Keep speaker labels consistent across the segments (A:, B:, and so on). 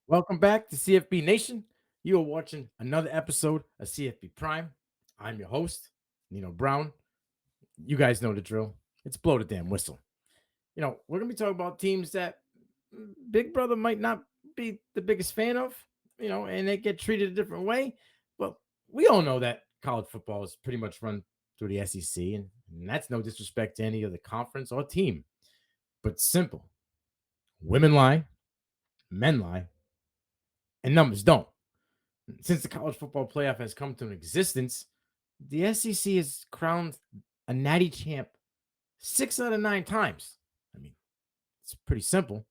A: Welcome back to CFB Nation. You are watching another episode of CFB Prime. I'm your host, Nino Brown. You guys know the drill. It's blow the damn whistle. We're going to be talking about teams that Big Brother might not be the biggest fan of, and they get treated a different way. But we all know that college football is pretty much run through the SEC, and that's no disrespect to any other conference or team. But simple women lie, men lie, and numbers don't. Since the college football playoff has come to an existence, the SEC has crowned a natty champ 6 out of 9 times. I mean, it's pretty simple.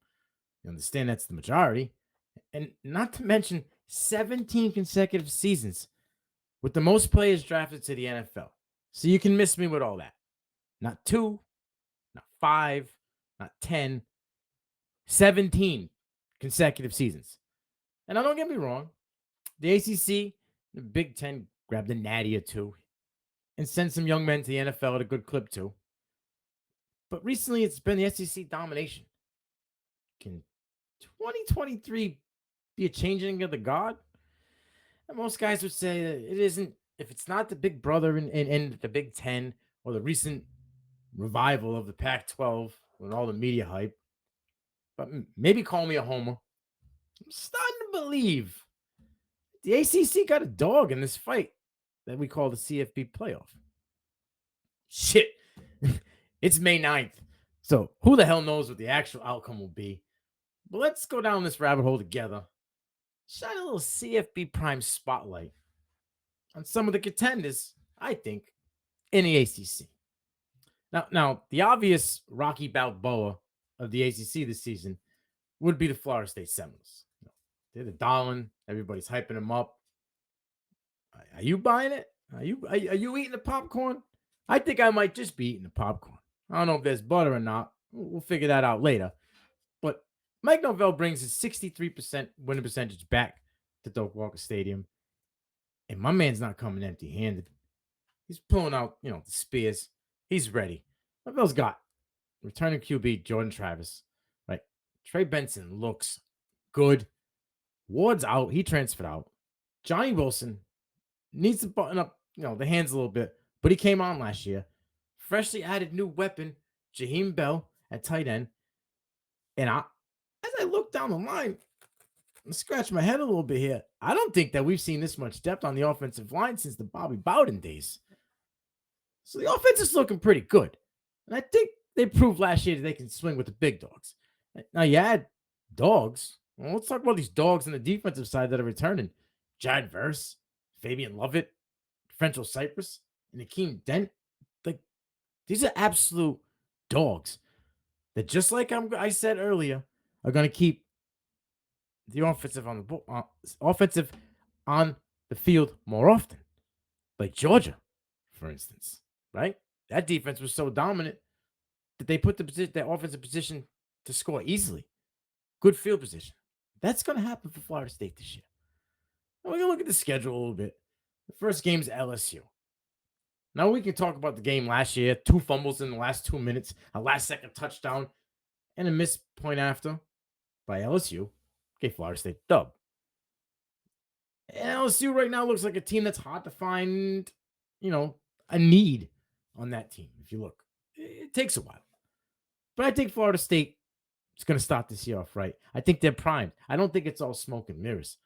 A: You understand that's the majority. And not to mention 17 consecutive seasons with the most players drafted to the NFL. So you can miss me with all that. Not two, not five, not 10, 17 consecutive seasons. And now don't get me wrong, the ACC, the Big Ten grabbed a natty or two and send some young men to the NFL at a good clip too. But recently, it's been the SEC domination. Can 2023 be a changing of the guard? And most guys would say that it isn't. If it's not the Big Brother in the Big Ten or the recent revival of the Pac-12 with all the media hype, but maybe call me a homer. I'm starting to believe the ACC got a dog in this fight that we call the CFB playoff. Shit. It's May 9th. So who the hell knows what the actual outcome will be? But let's go down this rabbit hole together. Shine a little CFB Prime spotlight on some of the contenders, I think, in the ACC. Now, the obvious Rocky Balboa of the ACC this season would be the Florida State Seminoles. They're the darling. Everybody's hyping them up. Are you buying it? Are you eating the popcorn? I think I might just be eating the popcorn. I don't know if there's butter or not. We'll figure that out later. But Mike Norvell brings his 63% winning percentage back to Doak Walker Stadium. And my man's not coming empty handed. He's pulling out, the spears. He's ready. Norvell's got returning QB Jordan Travis. Right. Trey Benson looks good. Ward's out. He transferred out. Johnny Wilson needs to button up, the hands a little bit, but he came on last year. Freshly added new weapon, Jaheim Bell at tight end. And as I look down the line, I scratch my head a little bit here. I don't think that we've seen this much depth on the offensive line since the Bobby Bowden days. So the offense is looking pretty good. And I think they proved last year that they can swing with the big dogs. Now you add dogs. Well, let's talk about these dogs on the defensive side that are returning. Jared Verse, Fabian Lovett, Frenchel Cypress, and Akeem Dent. Like, these are absolute dogs that, just like I said earlier, are going to keep the offensive on the field more often. Like Georgia, for instance, right? That defense was so dominant that they put their offensive position to score easily. Good field position. That's going to happen for Florida State this year. Now we're going to look at the schedule a little bit. The first game is LSU. Now we can talk about the game last year. 2 fumbles in the last 2 minutes, a last-second touchdown, and a missed point after by LSU. Gave Florida State dub. And LSU right now looks like a team that's hard to find, a need on that team. If you look, it takes a while. But I think Florida State is going to start this year off right. I think they're primed. I don't think it's all smoke and mirrors.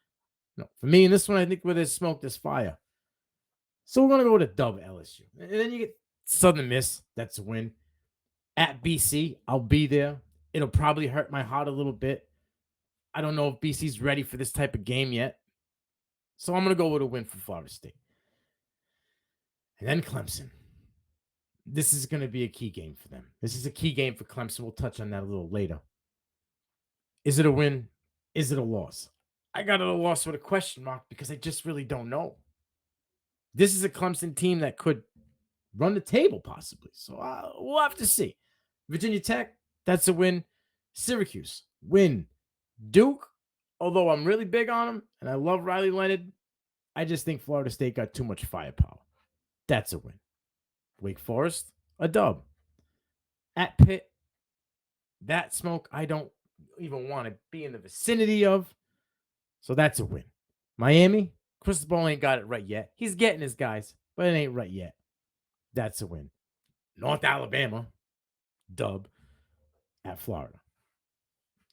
A: No, for me in this one, I think where there's smoke, there's fire. So we're going to go to dub LSU. And then you get Southern Miss. That's a win. At BC, I'll be there. It'll probably hurt my heart a little bit. I don't know if BC's ready for this type of game yet. So I'm going to go with a win for Florida State. And then Clemson. This is going to be a key game for them. This is a key game for Clemson. We'll touch on that a little later. Is it a win? Is it a loss? I got it a loss with a question mark because I just really don't know. This is a Clemson team that could run the table possibly. So we'll have to see. Virginia Tech, that's a win. Syracuse, win. Duke, although I'm really big on them and I love Riley Leonard, I just think Florida State got too much firepower. That's a win. Wake Forest, a dub. At Pitt, that smoke I don't even want to be in the vicinity of. So that's a win. Miami, Cristobal ain't got it right yet. He's getting his guys, but it ain't right yet. That's a win. North Alabama, dub. At Florida,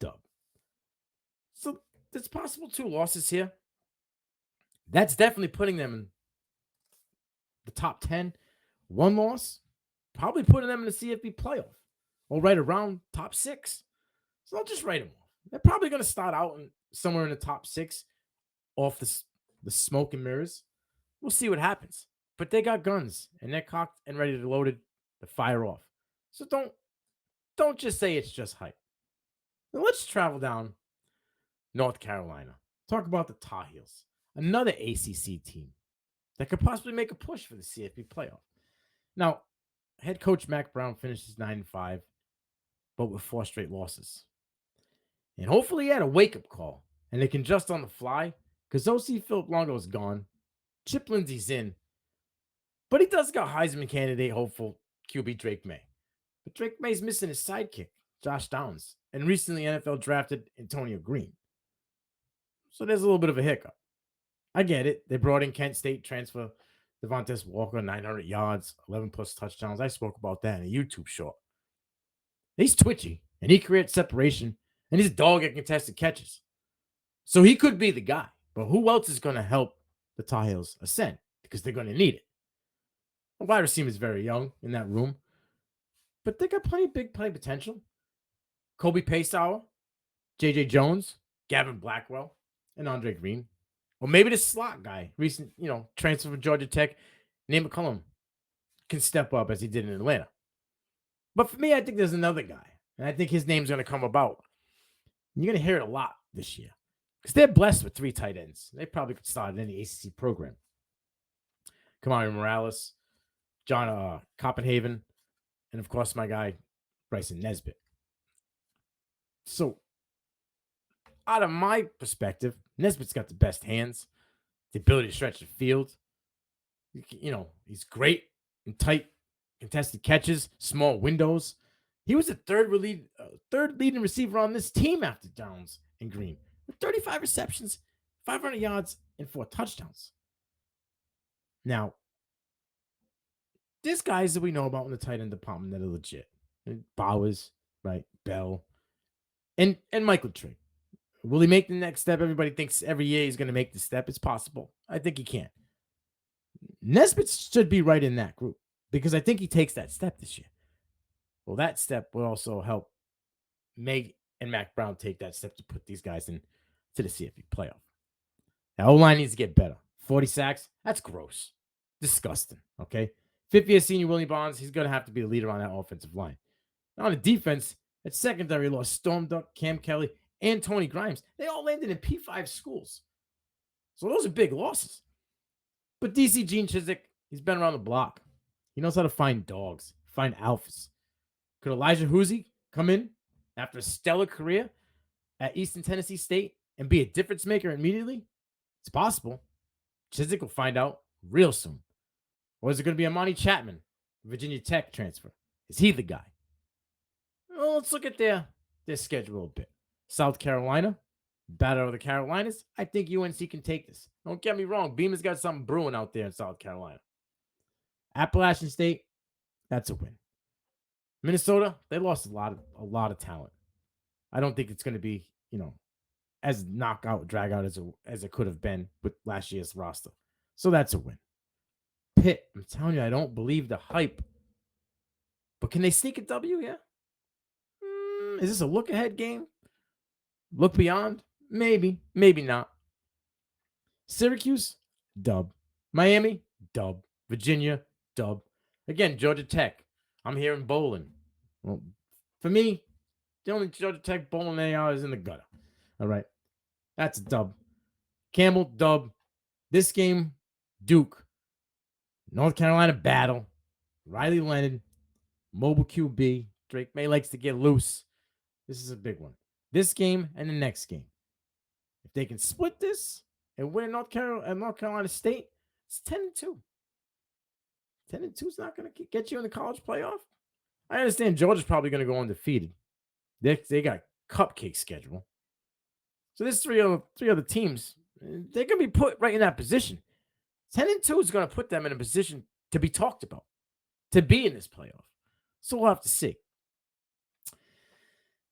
A: dub. So there's possible 2 losses here. That's definitely putting them in the top 10. 1 loss, probably putting them in the CFB playoff or right around top 6. So I'll just write them off. They're probably going to start out somewhere in the top 6 off the smoke and mirrors. We'll see what happens. But they got guns and they're cocked and ready to loaded to fire off. So don't just say it's just hype. Now let's travel down North Carolina. Talk about the Tar Heels, another ACC team that could possibly make a push for the CFP playoff. Now, head coach Mac Brown finishes 9-5, but with 4 straight losses. And hopefully he had a wake-up call, and they can adjust on the fly, because OC Philip Longo is gone. Chip Lindsey's in, but he does got Heisman candidate hopeful QB Drake May. But Drake May's missing his sidekick, Josh Downs, and recently NFL drafted Antonio Green. So there's a little bit of a hiccup. I get it. They brought in Kent State transfer Devontae Walker, 900 yards, 11 plus touchdowns. I spoke about that in a YouTube short. He's twitchy, and he creates separation, and he's a dog at contested catches. So he could be the guy. But who else is going to help the Tar Heels ascend? Because they're going to need it. The wide receiver is very young in that room, but they got plenty of big play potential. Kobe Paysauer, J.J. Jones, Gavin Blackwell, and Andre Green. Or maybe the slot guy, recent, transfer from Georgia Tech, Nate McCullum, can step up as he did in Atlanta. But for me, I think there's another guy, and I think his name's going to come about. You're going to hear it a lot this year because they're blessed with 3 tight ends. They probably could start in any ACC program. Kamari Morales, John Copenhagen, and of course my guy, Bryson Nesbitt. So, out of my perspective, Nesbitt's got the best hands, the ability to stretch the field. He's great in tight contested catches, small windows. He was the third leading receiver on this team after Downs and Green, with 35 receptions, 500 yards, and 4 touchdowns. Now, there's guys that we know about in the tight end department that are legit. Bowers, right? Bell, and Michael Trigg. Will he make the next step? Everybody thinks every year he's going to make the step. It's possible. I think he can. Nesbitt should be right in that group because I think he takes that step this year. Well, that step will also help Meg and Mac Brown take that step to put these guys into the CFP playoff. Now, O-line needs to get better. 40 sacks, that's gross. Disgusting, okay? 5th-year senior Willie Bonds, he's going to have to be a leader on that offensive line. Now, on the defense, at secondary lost Storm Duck, Cam Kelly, and Tony Grimes. They all landed in P5 schools. So those are big losses. But DC Gene Chizik, he's been around the block. He knows how to find dogs, find alphas. Could Elijah Hoosie come in after a stellar career at Eastern Tennessee State and be a difference maker immediately? It's possible. Chizik will find out real soon. Or is it going to be Amani Chapman, Virginia Tech transfer? Is he the guy? Well, let's look at their schedule a bit. South Carolina, Battle of the Carolinas. I think UNC can take this. Don't get me wrong. Beamer's got something brewing out there in South Carolina. Appalachian State, that's a win. Minnesota, they lost a lot of talent. I don't think it's going to be, as knockout, drag out as it could have been with last year's roster. So that's a win. Pitt, I'm telling you, I don't believe the hype. But can they sneak a W? Yeah. Is this a look-ahead game? Look beyond? Maybe. Maybe not. Syracuse? Dub. Miami? Dub. Virginia? Dub. Again, Georgia Tech. I'm hearing bowling. Well, for me, the only Georgia Tech bowling they are is in the gutter. All right. That's a dub. Campbell, dub. This game, Duke. North Carolina battle. Riley Leonard. Mobile QB. Drake May likes to get loose. This is a big one. This game and the next game. If they can split this and win North Carolina State, it's 10-2. 10-2 is not going to get you in the college playoff. I understand Georgia's probably going to go undefeated. They got cupcake schedule. So there's three other teams. They're going to be put right in that position. 10-2 is going to put them in a position to be talked about, to be in this playoff. So we'll have to see.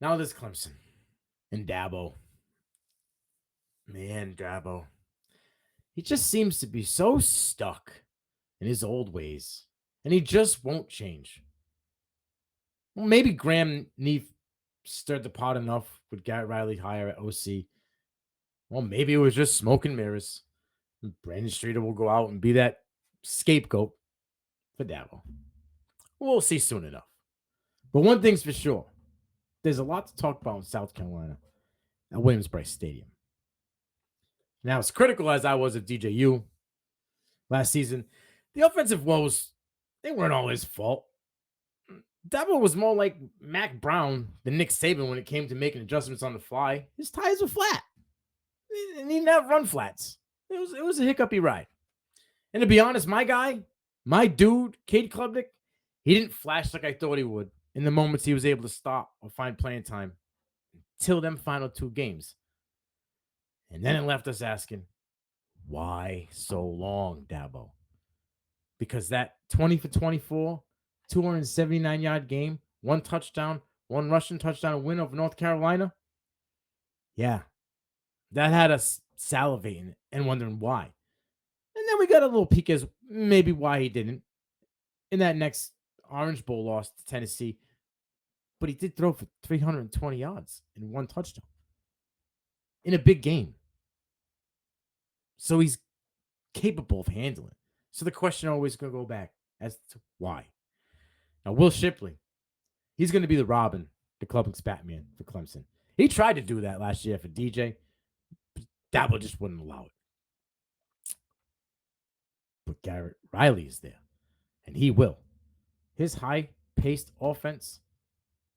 A: Now there's Clemson and Dabo. Man, Dabo. He just seems to be so stuck in his old ways, and he just won't change. Well, maybe Graham Neath stirred the pot enough with Garrett Riley hire at OC. Well, maybe it was just smoke and mirrors. Brandon Streeter will go out and be that scapegoat for Dabo. We'll see soon enough. But one thing's for sure. There's a lot to talk about in South Carolina at Williams-Brice Stadium. Now, as critical as I was of DJU last season, the offensive woes, they weren't all his fault. Dabo was more like Mac Brown than Nick Saban when it came to making adjustments on the fly. His tires were flat. He didn't have run flats. It was a hiccupy ride. And to be honest, my guy, my dude, Cade Klubnik, he didn't flash like I thought he would in the moments he was able to stop or find playing time until them final 2 games. And then it left us asking, why so long, Dabo? Because that 20 for 24, 279-yard game, 1 touchdown, 1 rushing touchdown win over North Carolina, yeah, that had us salivating and wondering why. And then we got a little peek as maybe why he didn't in that next Orange Bowl loss to Tennessee. But he did throw for 320 yards and 1 touchdown in a big game. So he's capable of handling. So the question always going to go back as to why. Now, Will Shipley, he's going to be the Robin, the Klubnik's Batman for Clemson. He tried to do that last year for DJ, but Dabo just wouldn't allow it. But Garrett Riley is there, and he will. His high-paced offense,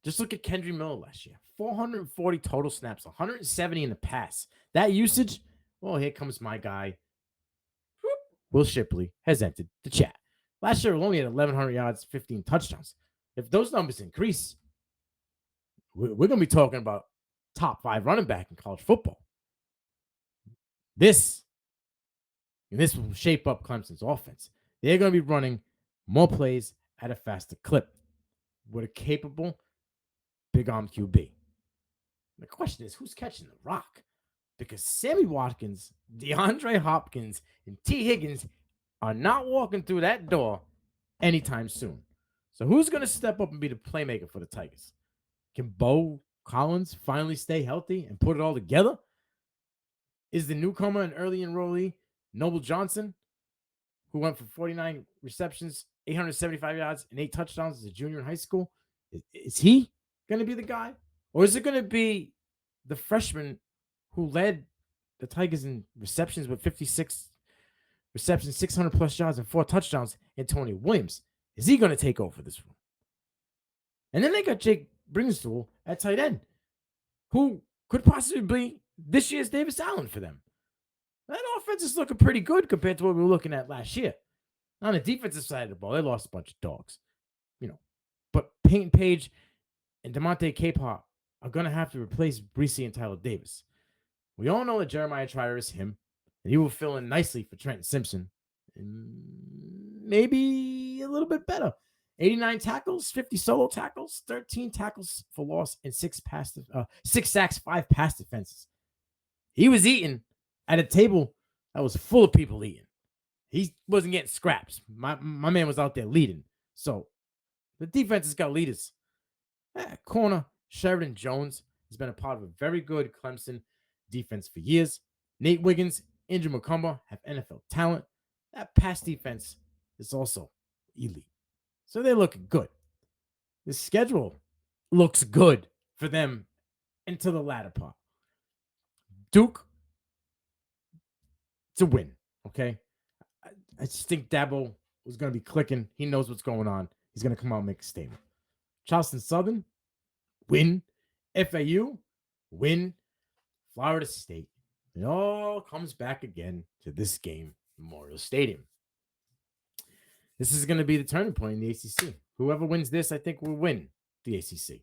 A: just look at Kendry Miller last year. 440 total snaps, 170 in the pass. That usage, well, here comes my guy. Will Shipley has entered the chat. Last year, we only had 1,100 yards, 15 touchdowns. If those numbers increase, we're going to be talking about top 5 running back in college football. This will shape up Clemson's offense. They're going to be running more plays at a faster clip with a capable big arm QB. The question is, who's catching the rock? Because Sammy Watkins, DeAndre Hopkins, and T. Higgins are not walking through that door anytime soon. So who's going to step up and be the playmaker for the Tigers? Can Bo Collins finally stay healthy and put it all together? Is the newcomer and early enrollee Noble Johnson, who went for 49 receptions, 875 yards, and 8 touchdowns as a junior in high school, is he going to be the guy? Or is it going to be the freshman who led the Tigers in receptions with 56 receptions, 600-plus yards, and 4 touchdowns, Antonio Williams? Is he going to take over this room? And then they got Jake Bringstool at tight end, who could possibly be this year's Davis Allen for them. That offense is looking pretty good compared to what we were looking at last year. On the defensive side of the ball, they lost a bunch of dogs, But Peyton Page and DeMonte Capehart are going to have to replace Breesy and Tyler Davis. We all know that Jeremiah Trier is him, and he will fill in nicely for Trenton Simpson. And maybe a little bit better. 89 tackles, 50 solo tackles, 13 tackles for loss, and 6 sacks, 5 pass defenses. He was eating at a table that was full of people eating. He wasn't getting scraps. My man was out there leading. So the defense has got leaders. Corner Sheridan Jones has been a part of a very good Clemson defense for years. Nate Wiggins, Andrew McCumber have NFL talent. That pass defense is also elite. So they're looking good. The schedule looks good for them into the latter part. Duke, it's a win, okay? I just think Dabo was going to be clicking. He knows what's going on. He's going to come out and make a statement. Charleston Southern, win. FAU, win. Florida State. It all comes back again to this game, Memorial Stadium. This is going to be the turning point in the ACC. Whoever wins this, I think, will win the ACC.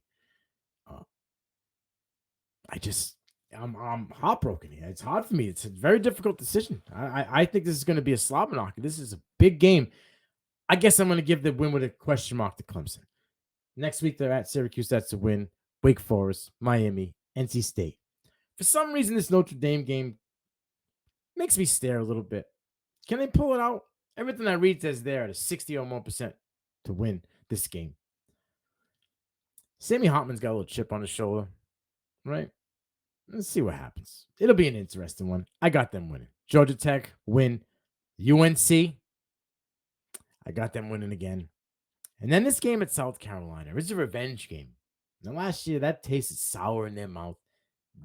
A: I'm heartbroken here. It's hard for me. It's a very difficult decision. I think this is going to be a slobber knocker. This is a big game. I guess I'm going to give the win with a question mark to Clemson. Next week they're at Syracuse. That's a win. Wake Forest, Miami, NC State. For some reason, this Notre Dame game makes me stare a little bit. Can they pull it out? Everything I read says they're at a 60 or more percent to win this game. Sammy Hartman's got a little chip on his shoulder, right? Let's see what happens. It'll be an interesting one. I got them winning. Georgia Tech win. UNC, I got them winning again. And then this game at South Carolina is a revenge game. Now, last year, that tasted sour in their mouth.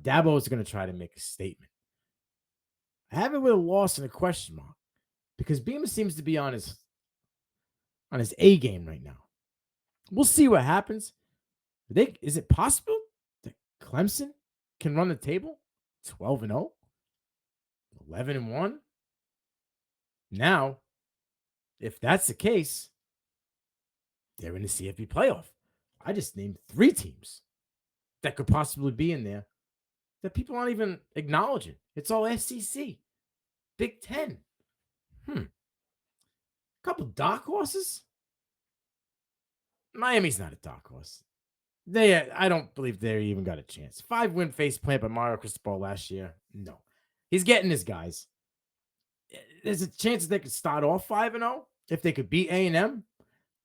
A: Dabo is going to try to make a statement. I have it with a loss and a question mark because Beamer seems to be on his A game right now. We'll see what happens. Is it possible that Clemson can run the table 12-0, 11-1? Now, if that's the case, they're in the CFP playoff. I just named 3 teams that could possibly be in there that people aren't even acknowledging. It's all SEC, Big Ten. Couple dark horses. Miami's not a dark horse. I don't believe they even got a chance. 5-win face plant by Mario Cristobal last year. No, he's getting his guys. There's a chance that they could start off 5-0 if they could beat A&M,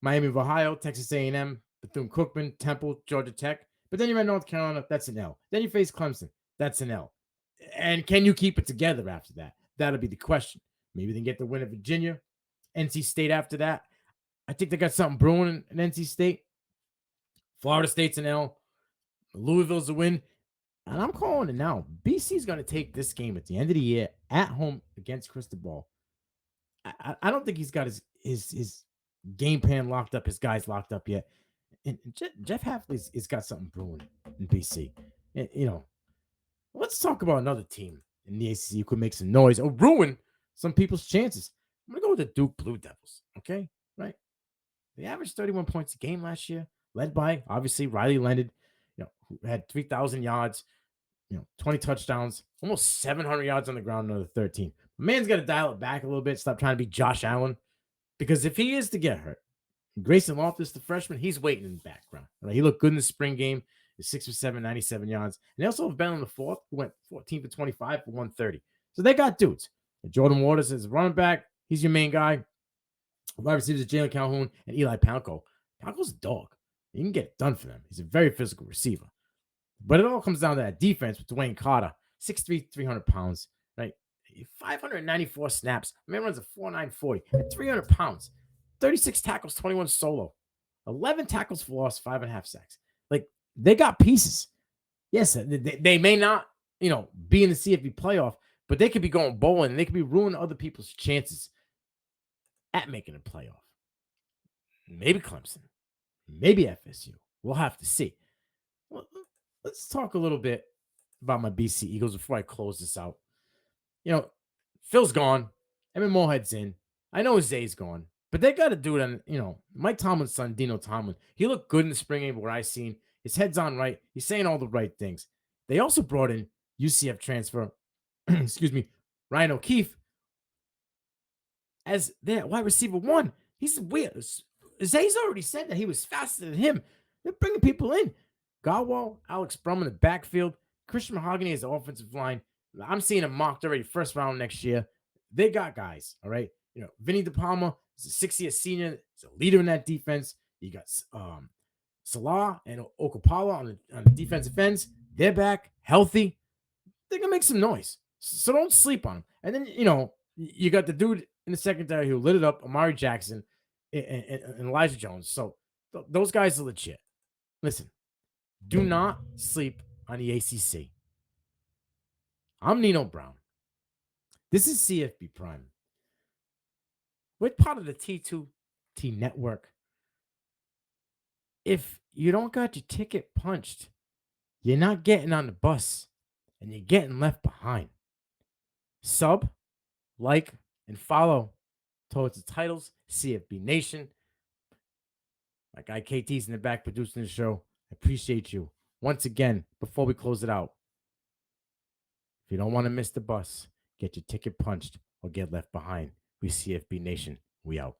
A: Miami of Ohio, Texas A&M, Bethune-Cookman, Temple, Georgia Tech. But then you're at North Carolina. That's an L. Then you face Clemson. That's an L. And can you keep it together after that? That'll be the question. Maybe they can get the win at Virginia, NC State after that. I think they got something brewing in NC State. Florida State's an L. Louisville's a win. And I'm calling it now. BC's going to take this game at the end of the year at home against Cristobal. I don't think he's got his game plan locked up, his guys locked up yet. And Jeff Hafley's got something brewing in BC. And, let's talk about another team in the ACC who could make some noise or ruin some people's chances. I'm going to go with the Duke Blue Devils, okay? Right? They averaged 31 points a game last year, led by, obviously, Riley Leonard, who had 3,000 yards, 20 touchdowns, almost 700 yards on the ground, another 13. The man's got to dial it back a little bit, stop trying to be Josh Allen, because if he is to get hurt, Grayson Loftus, the freshman, he's waiting in the background. Right? He looked good in the spring game. He's 6 for 7, 97 yards. And they also have Ben on the fourth, who went 14 for 25 for 130. So they got dudes. And Jordan Waters is running back. He's your main guy. Wide receivers Jalen Calhoun and Eli Palco. Palco's a dog. You can get it done for them. He's a very physical receiver. But it all comes down to that defense with Dwayne Carter, 6'3", 300 pounds, right? 594 snaps. Man runs a 4.9 40 at 300 pounds. 36 tackles, 21 solo. 11 tackles for loss, 5.5 sacks. Like, they got pieces. Yes, they may not, be in the CFB playoff, but they could be going bowling and they could be ruining other people's chances at making a playoff. Maybe Clemson. Maybe FSU. We'll have to see. Well, let's talk a little bit about my BC Eagles before I close this out. Phil's gone. Evan Moorhead's in. I know Zay's gone. But they got to do it on, Mike Tomlin's son, Dino Tomlin. He looked good in the spring game where I seen. His head's on right. He's saying all the right things. They also brought in UCF transfer, Ryan O'Keefe as their wide receiver 1. He's weird. Zay's already said that he was faster than him. They're bringing people in. Garwal, Alex Brum in the backfield. Christian Mahogany as the offensive line. I'm seeing him mocked already first round next year. They got guys, all right? Vinny De Palma is a 6-year senior. He's a leader in that defense. You got Salah and Okapala on the defensive ends. They're back, healthy. They're going to make some noise. So don't sleep on them. And then, you got the dude in the secondary who lit it up, Amari Jackson and Elijah Jones. So those guys are legit. Listen, do not sleep on the ACC. I'm Nino Brown. This is CFB Prime. We're part of the T2T network. If you don't got your ticket punched, you're not getting on the bus and you're getting left behind. Sub, like, and follow towards the titles, CFB Nation. My guy KT's in the back producing the show. I appreciate you. Once again, before we close it out, If you don't want to miss the bus, get your ticket punched or get left behind. We CFB Nation. We out.